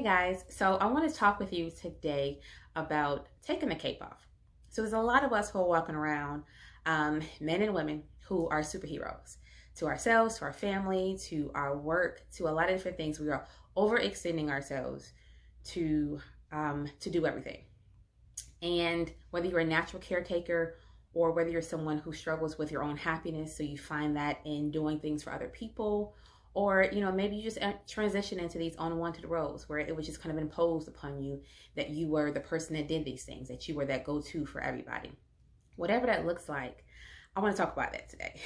guys, so I want to talk with you today about taking the cape off. So there's a lot of us who are walking around, men and women, who are superheroes to ourselves, to our family, to our work, to a lot of different things. We are overextending ourselves to do everything. And whether you're a natural caretaker or whether you're someone who struggles with your own happiness, so you find that in doing things for other people, or maybe you just transition into these unwanted roles where it was just kind of imposed upon you that you were the person that did these things, that you were that go-to for everybody. Whatever that looks like, I want to talk about that today.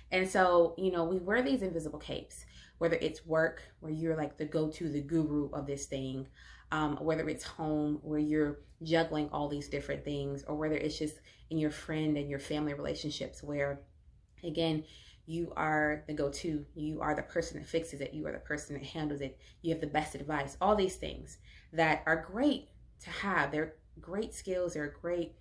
And so, we wear these invisible capes, whether it's work where you're like the go-to, the guru of this thing, whether it's home where you're juggling all these different things, or whether it's just in your friend and your family relationships where, again, you are the go-to, you are the person that fixes it, you are the person that handles it, you have the best advice, all these things that are great to have. They're great skills, they're great,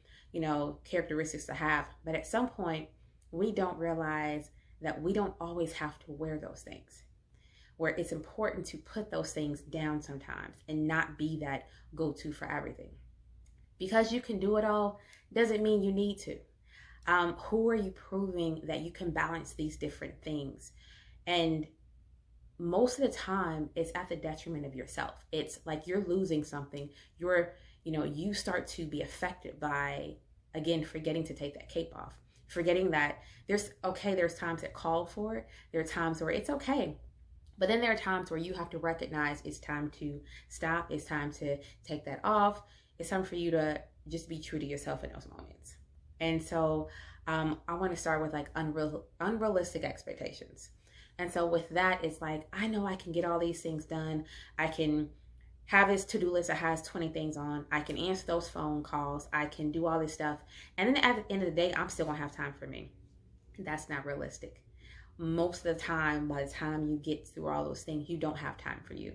characteristics to have. But at some point, we don't realize that we don't always have to wear those things, where it's important to put those things down sometimes and not be that go-to for everything. Because you can do it all doesn't mean you need to. Who are you proving that you can balance these different things? And most of the time, it's at the detriment of yourself. It's like you're losing something. You start to be affected by, again, forgetting to take that cape off. Forgetting that there's times that call for it. There are times where it's okay. But then there are times where you have to recognize it's time to stop. It's time to take that off. It's time for you to just be true to yourself in those moments. And so I want to start with like unrealistic expectations. And so with that, it's like, I know I can get all these things done. I can have this to-do list that has 20 things on. I can answer those phone calls. I can do all this stuff. And then at the end of the day, I'm still going to have time for me. That's not realistic. Most of the time, by the time you get through all those things, you don't have time for you.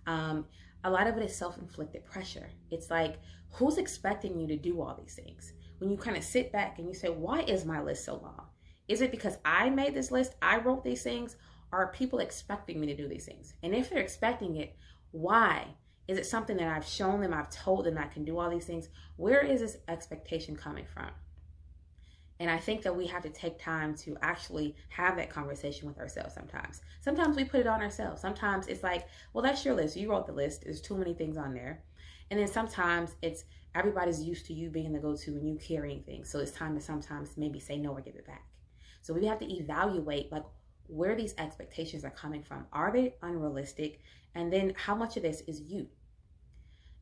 A lot of it is self-inflicted pressure. It's like, who's expecting you to do all these things? When you kind of sit back and you say, why is my list so long? Is it because I made this list, I wrote these things, or are people expecting me to do these things? And if they're expecting it, why? Is it something that I've shown them, I've told them I can do all these things? Where is this expectation coming from? And I think that we have to take time to actually have that conversation with ourselves sometimes. Sometimes we put it on ourselves. Sometimes it's like, well, that's your list. You wrote the list. There's too many things on there. And then sometimes it's everybody's used to you being the go-to and you carrying things. So it's time to sometimes maybe say no or give it back. So we have to evaluate like where these expectations are coming from. Are they unrealistic? And then how much of this is you?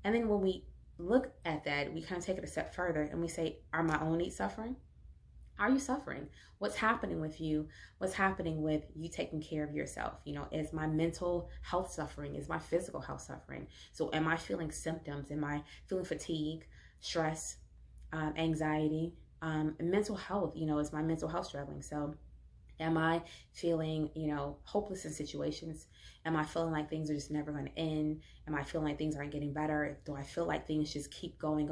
And then when we look at that, we kind of take it a step further and we say, are my own needs suffering? Are you suffering? What's happening with you? What's happening with you taking care of yourself? Is my mental health suffering? Is my physical health suffering? So am I feeling symptoms? Am I feeling fatigue, stress, anxiety, mental health? Is my mental health struggling? So am I feeling, hopeless in situations? Am I feeling like things are just never going to end? Am I feeling like things aren't getting better? Do I feel like things just keep going,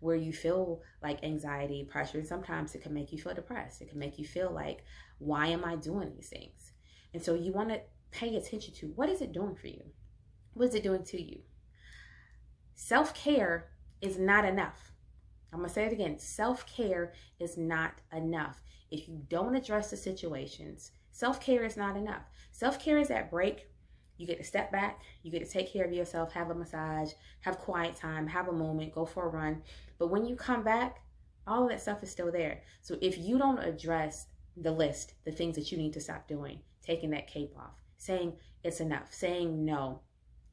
where you feel like anxiety, pressure? And sometimes it can make you feel depressed. It can make you feel like, why am I doing these things? And so you want to pay attention to, what is it doing for you? What is it doing to you? Self-care is not enough. I'm going to say it again. Self-care is not enough. If you don't address the situations, self-care is not enough. Self-care is that break. You get to step back. You get to take care of yourself, have a massage, have quiet time, have a moment, go for a run. But when you come back, all of that stuff is still there. So if you don't address the list, the things that you need to stop doing, taking that cape off, saying it's enough, saying no,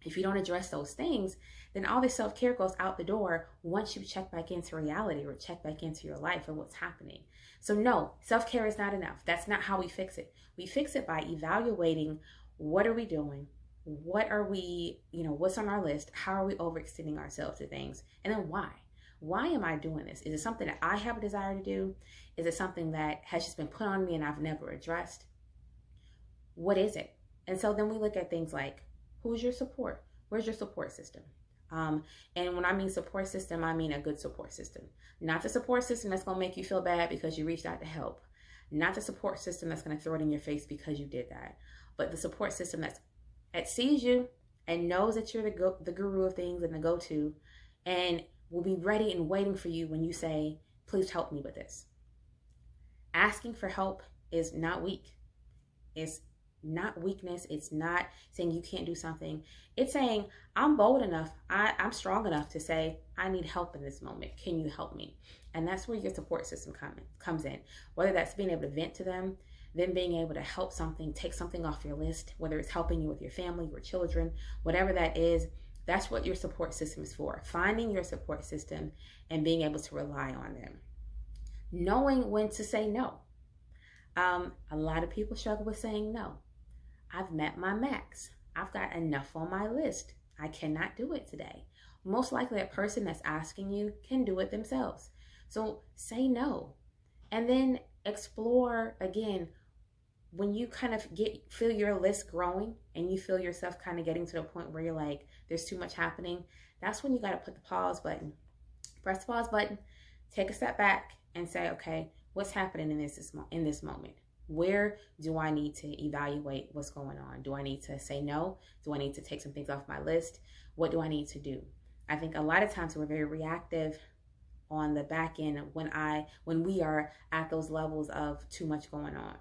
if you don't address those things, then all this self-care goes out the door once you check back into reality or check back into your life and what's happening. So no, self-care is not enough. That's not how we fix it. We fix it by evaluating, what are we doing? What are we, what's on our list? How are we overextending ourselves to things? And then why? Why am I doing this? Is it something that I have a desire to do? Is it something that has just been put on me and I've never addressed? What is it? And so then we look at things like, who's your support? Where's your support system? And when I mean support system, I mean a good support system. Not the support system that's going to make you feel bad because you reached out to help. Not the support system that's going to throw it in your face because you did that. But the support system that sees you, and knows that you're the guru of things and the go-to, and will be ready and waiting for you when you say, please help me with this. Asking for help is not weak. It's not weakness. It's not saying you can't do something. It's saying, I'm bold enough, I'm strong enough to say, I need help in this moment. Can you help me? And that's where your support system comes in. Whether that's being able to vent to them, then being able to help something, take something off your list, whether it's helping you with your family, your children, whatever that is, that's what your support system is for. Finding your support system and being able to rely on them. Knowing when to say no. A lot of people struggle with saying no. I've met my max. I've got enough on my list. I cannot do it today. Most likely that person that's asking you can do it themselves. So say no. And then explore again. When you kind of feel your list growing and you feel yourself kind of getting to the point where you're like, there's too much happening, that's when you got to put the pause button. Press the pause button, take a step back and say, okay, what's happening in this moment? Where do I need to evaluate what's going on? Do I need to say no? Do I need to take some things off my list? What do I need to do? I think a lot of times we're very reactive on the back end when we are at those levels of too much going on.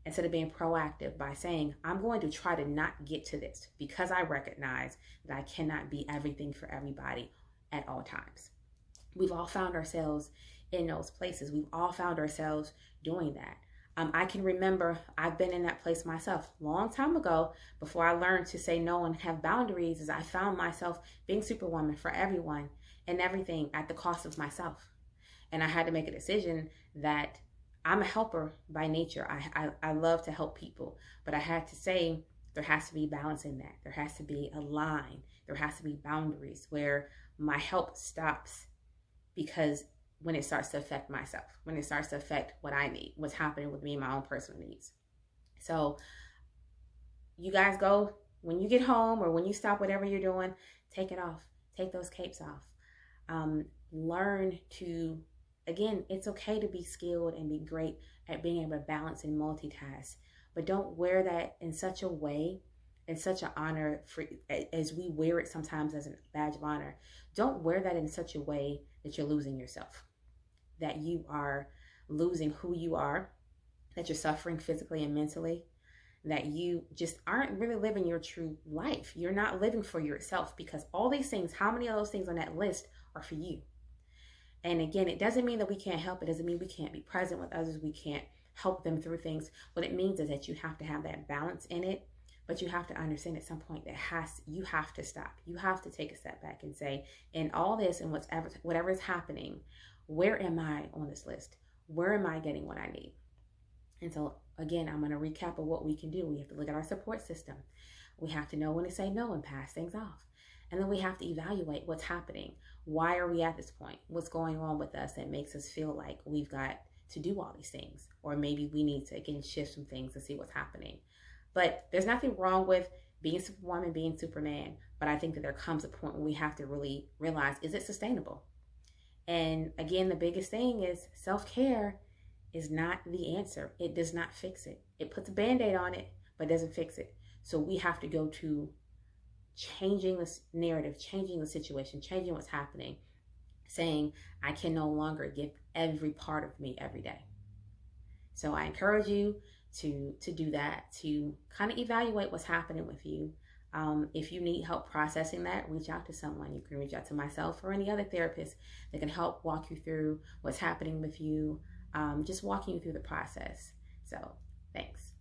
Instead of being proactive by saying, I'm going to try to not get to this because I recognize that I cannot be everything for everybody at all times. We've all found ourselves in those places. We've all found ourselves doing that. I can remember I've been in that place myself long time ago before I learned to say no and have boundaries, as I found myself being superwoman for everyone and everything at the cost of myself. And I had to make a decision that I'm a helper by nature. I love to help people, but I had to say there has to be balance in that. There has to be a line. There has to be boundaries where my help stops, because when it starts to affect myself, when it starts to affect what I need, what's happening with me and my own personal needs. So you guys go, when you get home or when you stop whatever you're doing, take it off. Take those capes off. Learn to, again, it's okay to be skilled and be great at being able to balance and multitask, but don't wear that in such a way, in such an honor, as we wear it sometimes as a badge of honor. Don't wear that in such a way that you're losing yourself, that you are losing who you are, that you're suffering physically and mentally, that you just aren't really living your true life. You're not living for yourself, because all these things, how many of those things on that list are for you? And again, it doesn't mean that we can't help. It doesn't mean we can't be present with others. We can't help them through things. What it means is that you have to have that balance in it, but you have to understand at some point that you have to stop. You have to take a step back and say, in all this and whatever is happening, where am I on this list? Where am I getting what I need? And so again, I'm going to recap of what we can do. We have to look at our support system. We have to know when to say no and pass things off. And then we have to evaluate what's happening. Why are we at this point? What's going on with us that makes us feel like we've got to do all these things? Or maybe we need to, again, shift some things to see what's happening. But there's nothing wrong with being Superwoman, being Superman. But I think that there comes a point where we have to really realize, is it sustainable? And again, the biggest thing is self-care is not the answer. It does not fix it. It puts a Band-Aid on it, but doesn't fix it. So we have to go to changing this narrative, changing the situation, changing what's happening, saying, I can no longer give every part of me every day. So I encourage you to do that, to kind of evaluate what's happening with you. If you need help processing that, reach out to someone. You can reach out to myself or any other therapist that can help walk you through what's happening with you, just walking you through the process. So thanks.